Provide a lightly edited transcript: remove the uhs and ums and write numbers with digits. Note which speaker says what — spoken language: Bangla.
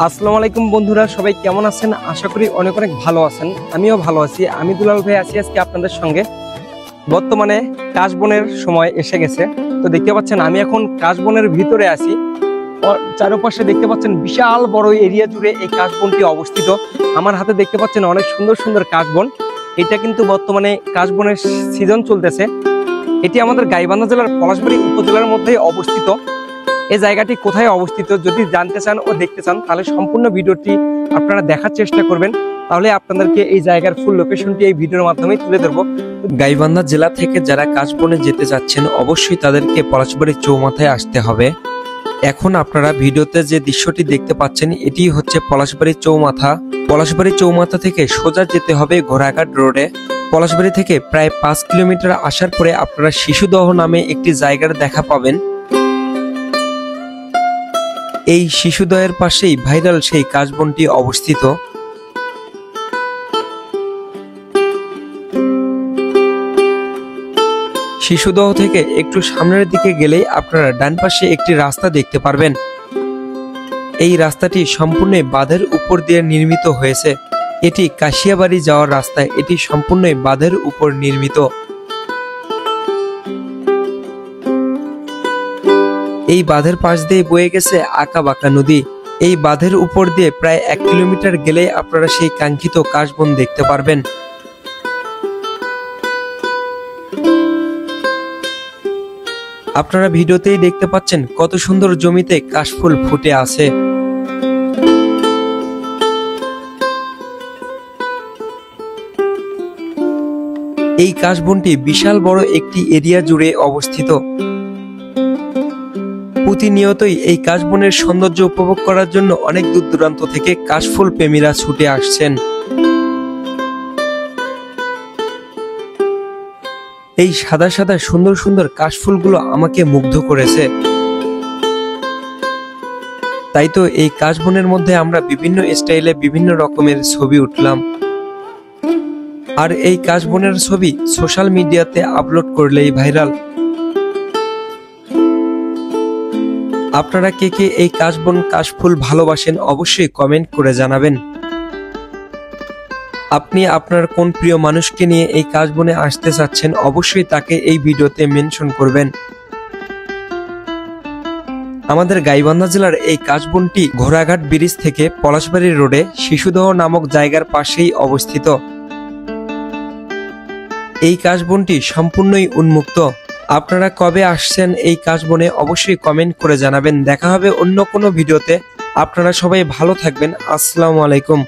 Speaker 1: আসসালামু আলাইকুম বন্ধুরা, সবাই কেমন আছেন? আশা করি অনেক অনেক ভালো আছেন। আমিও ভালো আছি। আমি দুলাল ভাই আছি আজকে আপনাদের সঙ্গে। বর্তমানে কাশবনের সময় এসে গেছে। তো দেখতে পাচ্ছেন আমি এখন কাশবনের ভিতরে আছি। চারপাশে দেখতে পাচ্ছেন বিশাল বড় এরিয়া জুড়ে এই কাশবনটি অবস্থিত। আমার হাতে দেখতে পাচ্ছেন অনেক সুন্দর সুন্দর কাশবন। এটা কিন্তু বর্তমানে কাশবনের সিজন চলতেছে। এটি আমাদের গাইবান্ধা জেলার পলাশবাড়ী উপজেলার মধ্যে অবস্থিত। এই জায়গাটি কোথায় অবস্থিত যদি জানতে চান ও দেখতে চান তাহলে সম্পূর্ণ ভিডিওটি আপনারা দেখার চেষ্টা করবেন। তাহলে আপনাদেরকে এই জায়গার ফুল লোকেশনটি এই ভিডিওর মাধ্যমে তুলে ধরবো। গাইবান্ধা জেলা থেকে যারা কাশবনে যেতে যাচ্ছেন অবশ্যই তাদেরকে পলাশবাড়ী চৌমাথায় আসতে হবে। এখন আপনারা ভিডিওতে যে দৃশ্যটি দেখতে পাচ্ছেন এটি হচ্ছে পলাশবাড়ী চৌমাথা। পলাশবাড়ী চৌমাথা থেকে সোজা যেতে হবে ঘোড়াঘাট রোডে। পলাশবাড়ী থেকে প্রায় 5 কিলোমিটার আসার পরে আপনারা শিশুদহ নামে একটি জায়গার দেখা পাবেন। এই শিশুদয়ের পাশেই ভাইরাল সেই কাশবনটি অবস্থিত। শিশুদহ থেকে একটু সামনের দিকে গেলেই আপনারা ডান পাশে একটি রাস্তা দেখতে পারবেন। এই রাস্তাটি সম্পূর্ণ বাঁধের উপর দিয়ে নির্মিত হয়েছে। এটি কাশিয়াবাড়ি যাওয়ার রাস্তা। এটি সম্পূর্ণ বাঁধের উপর নির্মিত। এই বাঁধের পাশ দিয়ে বয়ে গেছে আঁকাবাঁকা নদী। এই বাঁধের উপর দিয়ে প্রায় 1 কিলোমিটার গেলেই আপনারা সেই কাঙ্ক্ষিত কাশবন দেখতে পারবেন। আপনারা ভিডিওতেই দেখতে পাচ্ছেন কত সুন্দর জমিতে কাশফুল ফুটে আছে। এই কাশবনটি বিশাল বড় একটি এরিয়া জুড়ে অবস্থিত। প্রতিনিয়তই এই কাশবনের সৌন্দর্য উপভোগ করার জন্য অনেক দূর দূরান্ত থেকে কাশফুল প্রেমীরা ছুটে আসছেন। এই সাদা সাদা সুন্দর সুন্দর কাশফুলগুলো আমাকে মুগ্ধ করেছে। তাই তো এই কাশবনের মধ্যে আমরা বিভিন্ন স্টাইলে বিভিন্ন রকমের ছবি উঠলাম। আর এই কাশবনের ছবি সোশ্যাল মিডিয়াতে আপলোড করলেই ভাইরাল। আপনারা কে কে এই কাশবন কাশফুল ভালোবাসেন অবশ্যই কমেন্ট করে জানাবেন। আপনি আপনার কোন প্রিয় মানুষকে নিয়ে এই কাশবনে আসতে চাচ্ছেন অবশ্যই তাকে এই ভিডিওতে মেনশন করবেন। আমাদের গাইবান্ধা জেলার এই কাশবনটি ঘোড়াঘাট ব্রিজ থেকে পলাশবাড়ী রোডে শিশুদহ নামক জায়গার পাশেই অবস্থিত। এই কাশবনটি সম্পূর্ণই উন্মুক্ত। আপনারা কবে আসছেন এই কাশবনে অবশ্যই কমেন্ট করে জানাবেন। দেখা হবে অন্য কোনো ভিডিওতে। আপনারা সবাই ভালো থাকবেন। আসসালামু আলাইকুম।